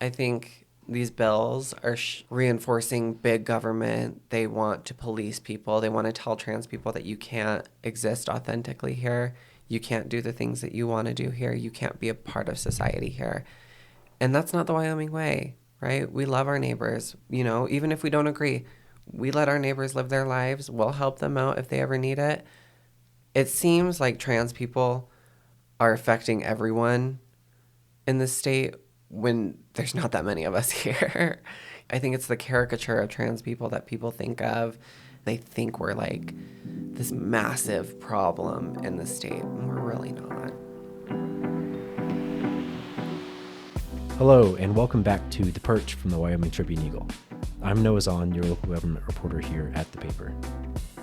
I think these bills are reinforcing big government. They want to police people. They want to tell trans people that you can't exist authentically here. You can't do the things that you want to do here. You can't be a part of society here. And that's not the Wyoming way, right? We love our neighbors. Even if we don't agree, we let our neighbors live their lives. We'll help them out if they ever need it. It seems like trans people are affecting everyone in the state when there's not that many of us here. I think it's the caricature of trans people that people think of. They think we're like this massive problem in the state, and we're really not. Hello, and welcome back to The Perch from the Wyoming Tribune-Eagle. I'm Noah Zahn, your local government reporter here at the paper.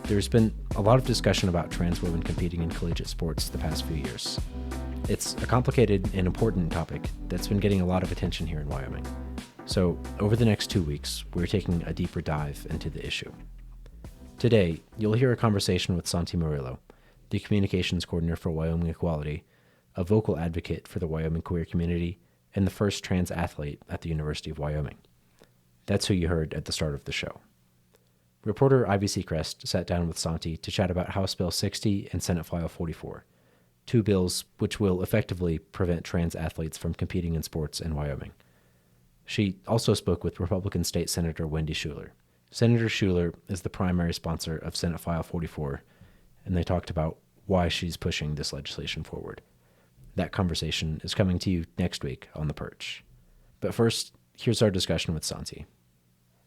There's been a lot of discussion about trans women competing in collegiate sports the past few years. It's a complicated and important topic that's been getting a lot of attention here in Wyoming. So, over the next 2 weeks, we're taking a deeper dive into the issue. Today, you'll hear a conversation with Santi Murillo, the communications coordinator for Wyoming Equality, a vocal advocate for the Wyoming queer community, and the first trans athlete at the University of Wyoming. That's who you heard at the start of the show. Reporter Ivy Secrest sat down with Santi to chat about House Bill 60 and Senate File 44, two bills which will effectively prevent trans athletes from competing in sports in Wyoming. She also spoke with Republican State Senator Wendy Schuler. Senator Schuler is the primary sponsor of Senate File 44, and they talked about why she's pushing this legislation forward. That conversation is coming to you next week on The Perch. But first, here's our discussion with Santi.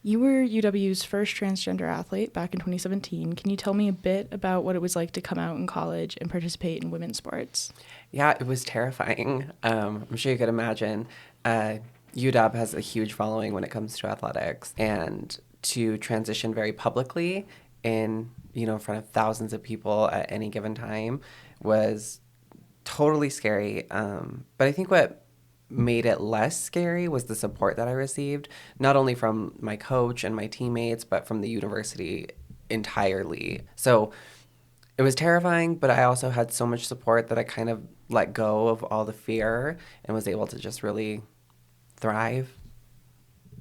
You were UW's first transgender athlete back in 2017. Can you tell me a bit about what it was like to come out in college and participate in women's sports? Yeah, it was terrifying. I'm sure you could imagine. UW has a huge following when it comes to athletics, and to transition very publicly in front of thousands of people at any given time was totally scary. But I think what made it less scary was the support that I received, not only from my coach and my teammates, but from the university entirely. So it was terrifying, but I also had so much support that I kind of let go of all the fear and was able to just really thrive.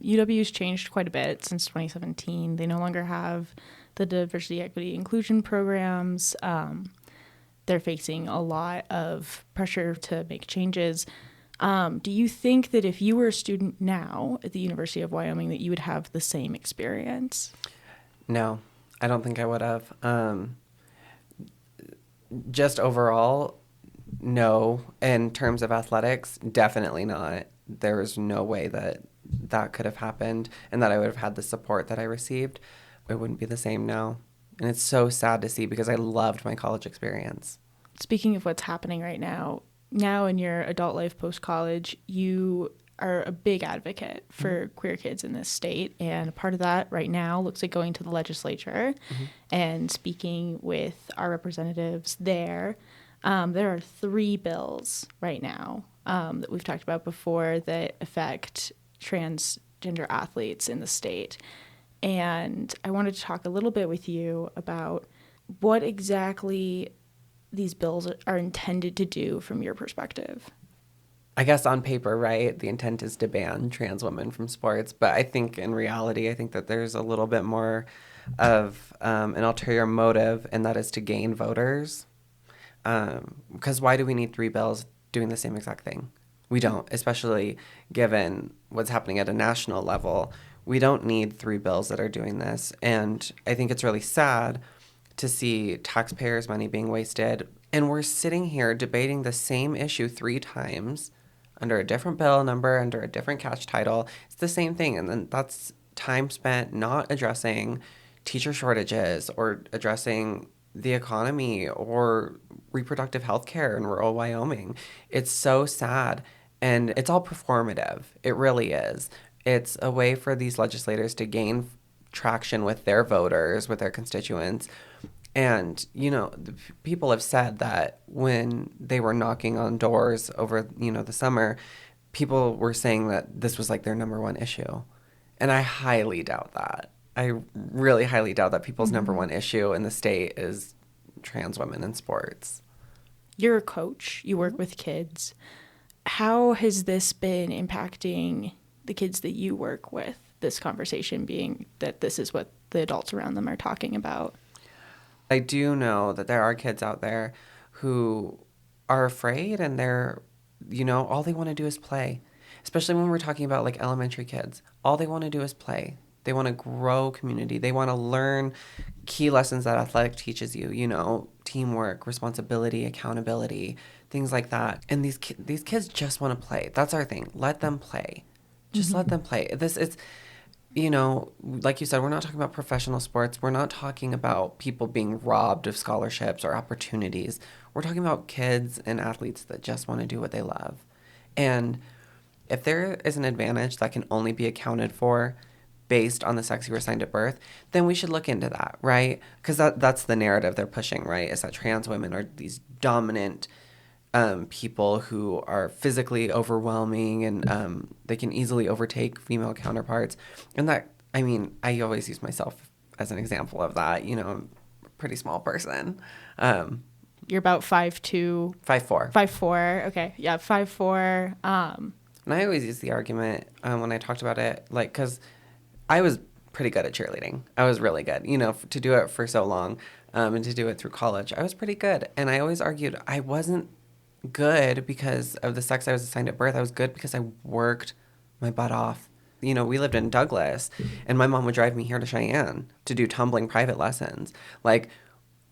UW's changed quite a bit since 2017. They no longer have the diversity, equity, inclusion programs. They're facing a lot of pressure to make changes. Do you think that if you were a student now at the University of Wyoming that you would have the same experience? No, I don't think I would have. Just overall, no. In terms of athletics, definitely not. There was no way that could have happened and that I would have had the support that I received. It wouldn't be the same now. And it's so sad to see because I loved my college experience. Speaking of what's happening right now in your adult life post-college, you are a big advocate for queer kids in this state. And part of that right now looks like going to the legislature and speaking with our representatives there. There are 3 bills right now that we've talked about before that affect transgender athletes in the state. And I wanted to talk a little bit with you about what exactly these bills are intended to do from your perspective. I guess on paper, right, the intent is to ban trans women from sports. But I think in reality, I think that there's a little bit more of an ulterior motive, and that is to gain voters. Because why do we need 3 bills doing the same exact thing? We don't, especially given what's happening at a national level. We don't need 3 bills that are doing this. And I think it's really sad to see taxpayers' money being wasted. And we're sitting here debating the same issue 3 times under a different bill number, under a different catch title. It's the same thing. And then that's time spent not addressing teacher shortages or addressing the economy or reproductive health care in rural Wyoming. It's so sad. And it's all performative. It really is. It's a way for these legislators to gain traction with their voters, with their constituents. And, people have said that when they were knocking on doors over, the summer, people were saying that this was like their number one issue. And I highly doubt that. I really highly doubt that people's number one issue in the state is trans women in sports. You're a coach. You work with kids. How has this been impacting the kids that you work with, this conversation being that this is what the adults around them are talking about? I do know that there are kids out there who are afraid and they're, all they want to do is play. Especially when we're talking about like elementary kids. All they want to do is play. They want to grow community. They want to learn key lessons that athletic teaches you, teamwork, responsibility, accountability, things like that. And these kids just want to play. That's our thing. Let them play. Just let them play. This is, like you said, we're not talking about professional sports. We're not talking about people being robbed of scholarships or opportunities. We're talking about kids and athletes that just want to do what they love. And if there is an advantage that can only be accounted for based on the sex you were assigned at birth, then we should look into that, right? Because that's the narrative they're pushing, right? Is that trans women are these dominant people who are physically overwhelming and they can easily overtake female counterparts. And that, I always use myself as an example of that. I'm a pretty small person. You're about 5'2". 5'4". 5'4". Okay. Yeah. 5'4". And I always use the argument when I talked about it, like, because I was pretty good at cheerleading. I was really good, to do it for so long and to do it through college. I was pretty good. And I always argued I wasn't good because of the sex I was assigned at birth. I was good because I worked my butt off. We lived in Douglas, and my mom would drive me here to Cheyenne to do tumbling private lessons. Like,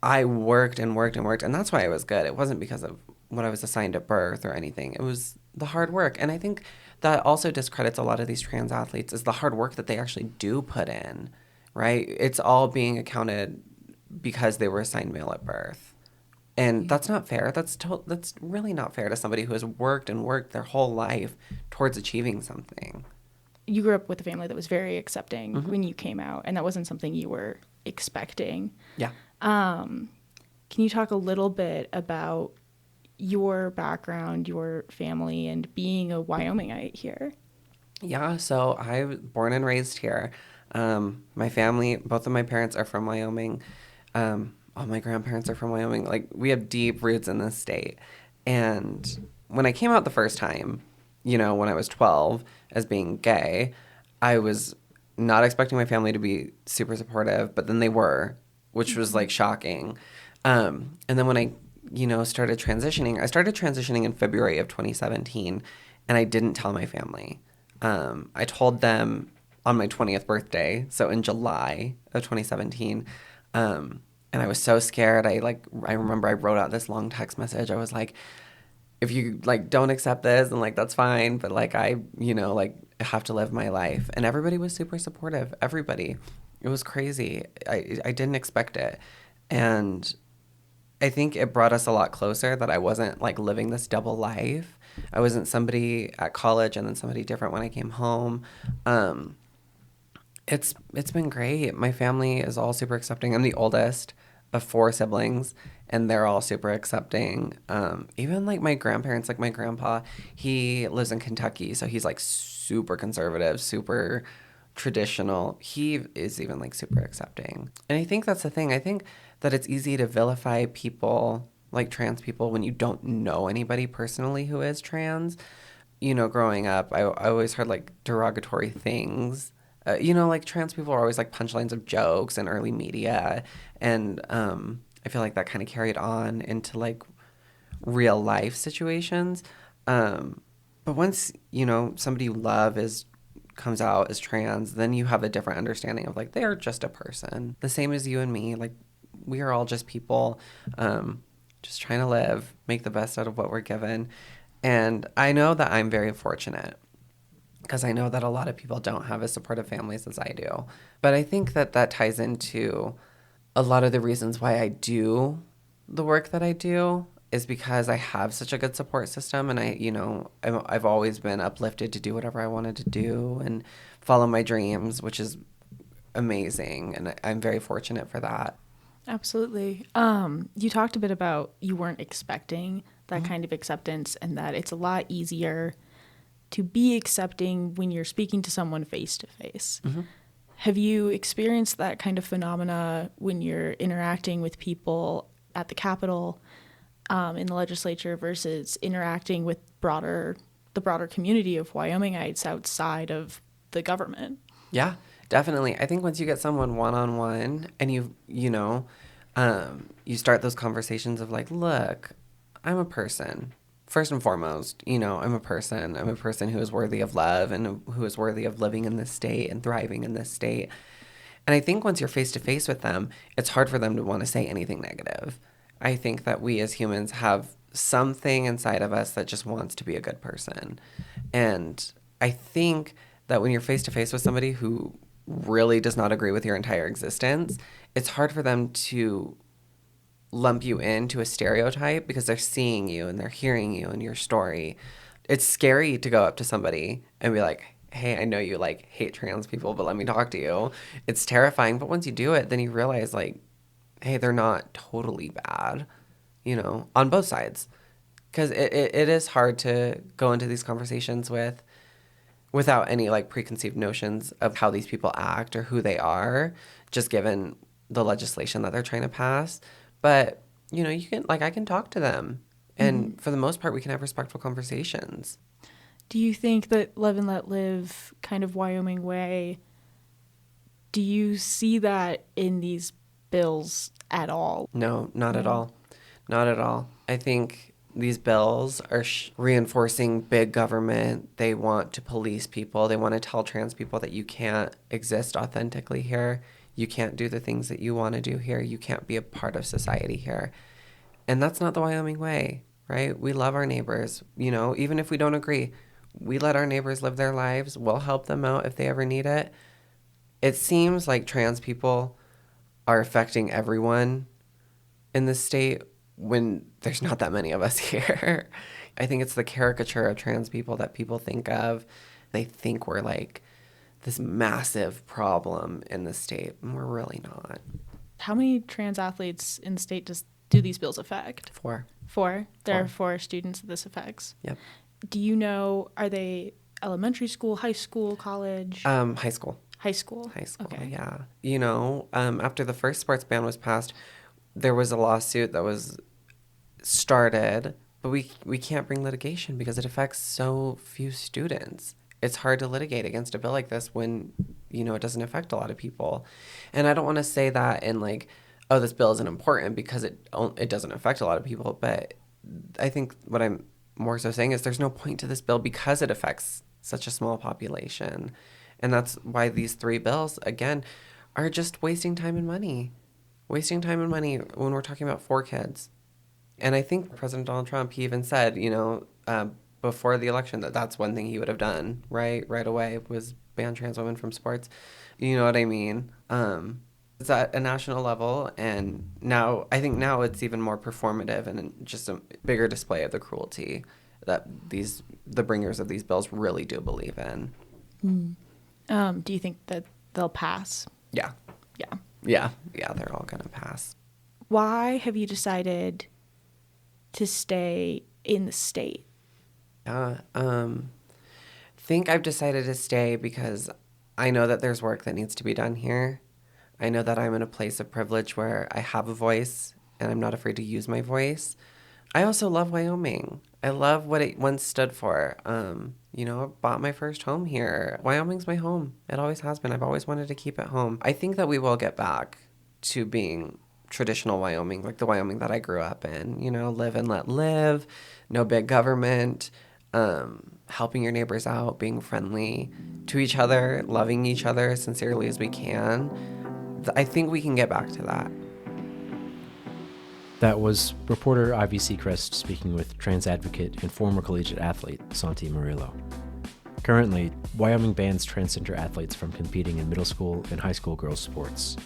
I worked and worked and worked, and that's why I was good. It wasn't because of what I was assigned at birth or anything. It was the hard work. And I think that also discredits a lot of these trans athletes is the hard work that they actually do put in, right? It's all being accounted because they were assigned male at birth. And that's not fair. That's really not fair to somebody who has worked and worked their whole life towards achieving something. You grew up with a family that was very accepting when you came out, and that wasn't something you were expecting. Yeah. Can you talk a little bit about your background, your family, and being a Wyomingite here? Yeah, so I was born and raised here. My family, both of my parents are from Wyoming. All my grandparents are from Wyoming. Like, we have deep roots in this state. And when I came out the first time, when I was 12, as being gay, I was not expecting my family to be super supportive, but then they were, which was like shocking. And then when I started transitioning in February of 2017, and I didn't tell my family. I told them on my 20th birthday, so in July of 2017, and I was so scared. I remember I wrote out this long text message. I was like, if you don't accept this, and that's fine, but I have to live my life. And everybody was super supportive. Everybody. It was crazy. I didn't expect it. And I think it brought us a lot closer that I wasn't living this double life. I wasn't somebody at college and then somebody different when I came home. It's been great. My family is all super accepting. I'm the oldest of 4 siblings, and they're all super accepting. Even my grandparents, my grandpa, he lives in Kentucky, so he's super conservative, super traditional. He is even super accepting. And I think that's the thing. I think that it's easy to vilify people, trans people, when you don't know anybody personally who is trans. Growing up, I always heard derogatory things. Trans people are always punchlines of jokes in early media. And I feel like that kind of carried on into real life situations. But once, somebody you love comes out as trans, then you have a different understanding of they are just a person. The same as you and me. We are all just people, just trying to live, make the best out of what we're given. And I know that I'm very fortunate, because I know that a lot of people don't have as supportive families as I do. But I think that ties into a lot of the reasons why I do the work that I do is because I have such a good support system, and I've always been uplifted to do whatever I wanted to do and follow my dreams, which is amazing, and I'm very fortunate for that. Absolutely. You talked a bit about you weren't expecting that kind of acceptance, and that it's a lot easier to be accepting when you're speaking to someone face to face. Have you experienced that kind of phenomena when you're interacting with people at the Capitol, in the legislature, versus interacting with broader the broader community of Wyomingites outside of the government. Yeah, definitely. I think once you get someone one-on-one and you start those conversations of like, look, I'm a person. First and foremost, I'm a person. I'm a person who is worthy of love and who is worthy of living in this state and thriving in this state. And I think once you're face to face with them, it's hard for them to want to say anything negative. I think that we as humans have something inside of us that just wants to be a good person. And I think that when you're face to face with somebody who really does not agree with your entire existence, it's hard for them to lump you into a stereotype because they're seeing you and they're hearing you and your story. It's scary to go up to somebody and be like, hey, I know you like hate trans people, but let me talk to you. It's terrifying. But once you do it, then you realize like, hey, they're not totally bad, on both sides. Because it is hard to go into these conversations without any like preconceived notions of how these people act or who they are, just given the legislation that they're trying to pass. But, you can, like, I can talk to them. And for the most part, we can have respectful conversations. Do you think that Live and Let Live kind of Wyoming way, do you see that in these bills at all? No, not at all. Not at all. I think these bills are reinforcing big government. They want to police people. They want to tell trans people that you can't exist authentically here. You can't do the things that you want to do here. You can't be a part of society here. And that's not the Wyoming way, right? We love our neighbors. Even if we don't agree, we let our neighbors live their lives. We'll help them out if they ever need it. It seems like trans people are affecting everyone in the state when there's not that many of us here. I think it's the caricature of trans people that people think of. They think we're like this massive problem in the state, and we're really not. How many trans athletes in the state do these bills affect? 4. 4? There are 4 students that this affects. Yep. Do you know, are they elementary school, high school, college? High school. High school? High school, okay. Yeah. After the first sports ban was passed, there was a lawsuit that was started, but we can't bring litigation because it affects so few students. It's hard to litigate against a bill like this when, it doesn't affect a lot of people. And I don't want to say that in like, oh, this bill isn't important because it doesn't affect a lot of people. But I think what I'm more so saying is there's no point to this bill because it affects such a small population. And that's why these 3 bills, again, are just wasting time and money. Wasting time and money when we're talking about 4 kids. And I think President Donald Trump, he even said, before the election that's one thing he would have done, right away, was ban trans women from sports. You know what I mean? It's at a national level, and now it's even more performative and just a bigger display of the cruelty that the bringers of these bills really do believe in. Do you think that they'll pass? Yeah. Yeah. Yeah, they're all gonna pass. Why have you decided to stay in the state? Think I've decided to stay because I know that there's work that needs to be done here. I know that I'm in a place of privilege where I have a voice and I'm not afraid to use my voice. I also love Wyoming. I love what it once stood for. I bought my first home here. Wyoming's my home. It always has been. I've always wanted to keep it home. I think that we will get back to being traditional Wyoming, like the Wyoming that I grew up in. Live and let live, no big government, helping your neighbors out, being friendly to each other, loving each other as sincerely as we can. I think we can get back to that. That was reporter Ivy Secrest speaking with trans advocate and former collegiate athlete Santi Murillo. Currently, Wyoming bans transgender athletes from competing in middle school and high school girls' sports.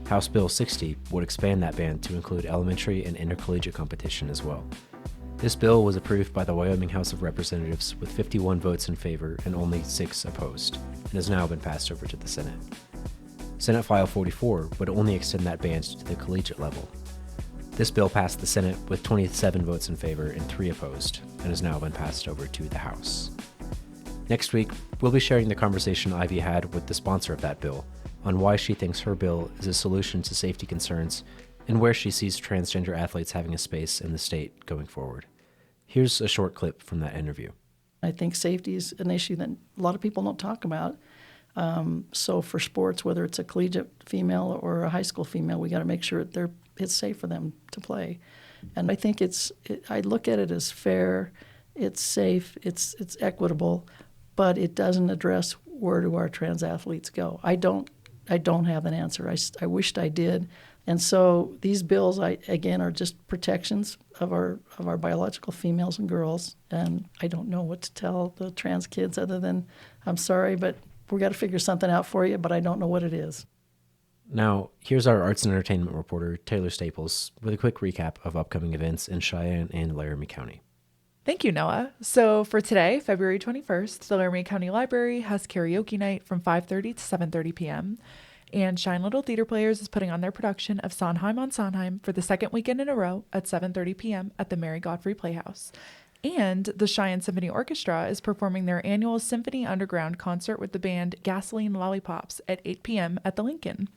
House Bill 60 would expand that ban to include elementary and intercollegiate competition as well. This bill was approved by the Wyoming House of Representatives with 51 votes in favor and only 6 opposed, and has now been passed over to the Senate. Senate File 44 would only extend that ban to the collegiate level. This bill passed the Senate with 27 votes in favor and 3 opposed, and has now been passed over to the House. Next week, we'll be sharing the conversation Ivy had with the sponsor of that bill on why she thinks her bill is a solution to safety concerns and where she sees transgender athletes having a space in the state going forward. Here's a short clip from that interview. I think safety is an issue that a lot of people don't talk about. So for sports, whether it's a collegiate female or a high school female, we got to make sure it's safe for them to play. And I think I look at it as fair, it's safe, it's equitable, but it doesn't address where do our trans athletes go. I don't have an answer. I wished I did. And so these bills, again, are just protections of our biological females and girls. And I don't know what to tell the trans kids other than, I'm sorry, but we got to figure something out for you, but I don't know what it is. Now, here's our arts and entertainment reporter, Taylor Staples, with a quick recap of upcoming events in Cheyenne and Laramie County. Thank you, Noah. So for today, February 21st, the Laramie County Library has karaoke night from 5:30 to 7:30 p.m., and Shine Little Theater Players is putting on their production of Sondheim on Sondheim for the second weekend in a row at 7:30 p.m. at the Mary Godfrey Playhouse. And the Cheyenne Symphony Orchestra is performing their annual Symphony Underground concert with the band Gasoline Lollipops at 8 p.m. at the Lincoln.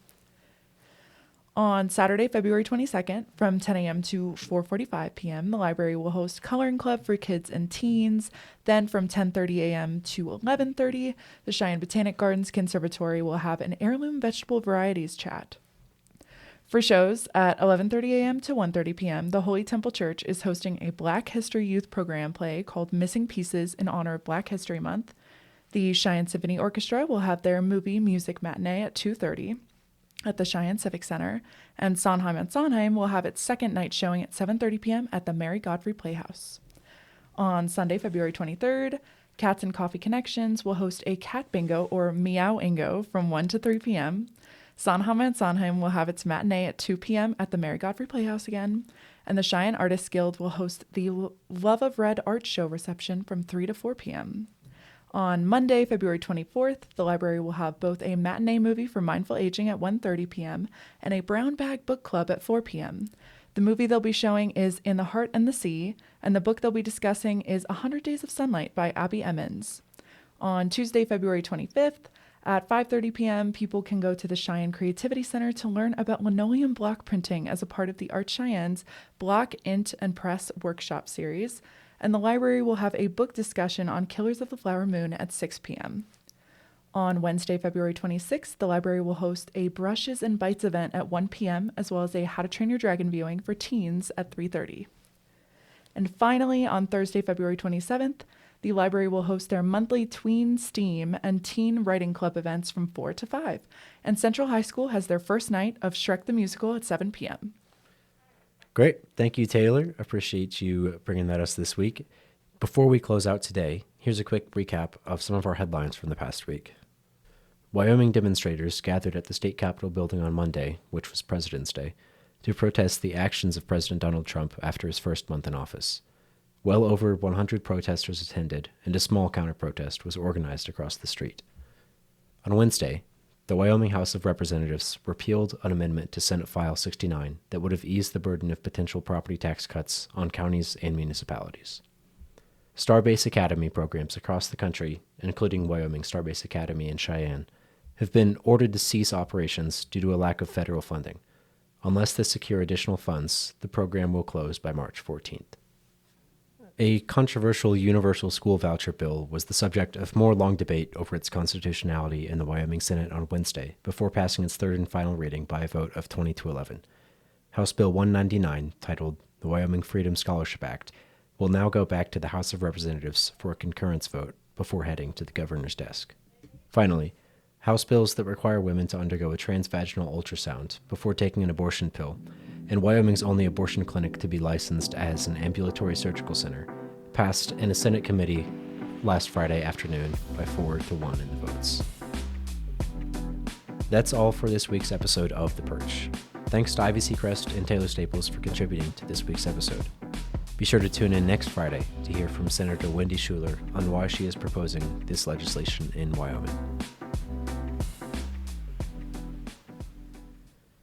On Saturday, February 22nd, from 10 a.m. to 4:45 p.m., the library will host Coloring Club for kids and teens. Then from 10:30 a.m. to 11:30, the Cheyenne Botanic Gardens Conservatory will have an heirloom vegetable varieties chat. For shows at 11:30 a.m. to 1:30 p.m., the Holy Temple Church is hosting a Black History Youth Program play called Missing Pieces in honor of Black History Month. The Cheyenne Symphony Orchestra will have their movie music matinee at 2:30 at the Cheyenne Civic Center, and Sondheim on Sondheim will have its second night showing at 7:30 p.m. at the Mary Godfrey Playhouse. On Sunday, February 23rd, Cats and Coffee Connections will host a cat bingo or meow-ingo from 1 to 3 p.m. Sondheim on Sondheim will have its matinee at 2 p.m. at the Mary Godfrey Playhouse again, and the Cheyenne Artists Guild will host the Love of Red art show reception from 3 to 4 p.m. On Monday, February 24th, the library will have both a matinee movie for mindful aging at 1:30 p.m. and a brown bag book club at 4 p.m. The movie they'll be showing is In the Heart and the Sea, and the book they'll be discussing is 100 Days of Sunlight by Abby Emmons. On Tuesday, February 25th, at 5:30 p.m., people can go to the Cheyenne Creativity Center to learn about linoleum block printing as a part of the Art Cheyenne's Block, Int, and Press workshop series. And the library will have a book discussion on Killers of the Flower Moon at 6 p.m. On Wednesday, February 26th, the library will host a Brushes and Bites event at 1 p.m., as well as a How to Train Your Dragon viewing for teens at 3:30. And finally, on Thursday, February 27th, the library will host their monthly Tween STEAM and Teen Writing Club events from 4 to 5. And Central High School has their first night of Shrek the Musical at 7 p.m. Great. Thank you, Taylor. Appreciate you bringing that us this week. Before we close out today, here's a quick recap of some of our headlines from the past week. Wyoming demonstrators gathered at the state capitol building on Monday, which was President's Day, to protest the actions of President Donald Trump after his first month in office. Well over 100 protesters attended, and a small counter-protest was organized across the street. On Wednesday, the Wyoming House of Representatives repealed an amendment to Senate File 69 that would have eased the burden of potential property tax cuts on counties and municipalities. Starbase Academy programs across the country, including Wyoming Starbase Academy in Cheyenne, have been ordered to cease operations due to a lack of federal funding. Unless they secure additional funds, the program will close by March 14th. A controversial universal school voucher bill was the subject of more long debate over its constitutionality in the Wyoming Senate on Wednesday, before passing its third and final reading by a vote of 20 to 11. House Bill 199, titled the Wyoming Freedom Scholarship Act, will now go back to the House of Representatives for a concurrence vote before heading to the governor's desk. Finally, House bills that require women to undergo a transvaginal ultrasound before taking an abortion pill, and Wyoming's only abortion clinic to be licensed as an ambulatory surgical center, passed in a Senate committee last Friday afternoon by 4 to 1 in the votes. That's all for this week's episode of The Perch. Thanks to Ivy Secrest and Taylor Staples for contributing to this week's episode. Be sure to tune in next Friday to hear from Senator Wendy Schuler on why she is proposing this legislation in Wyoming.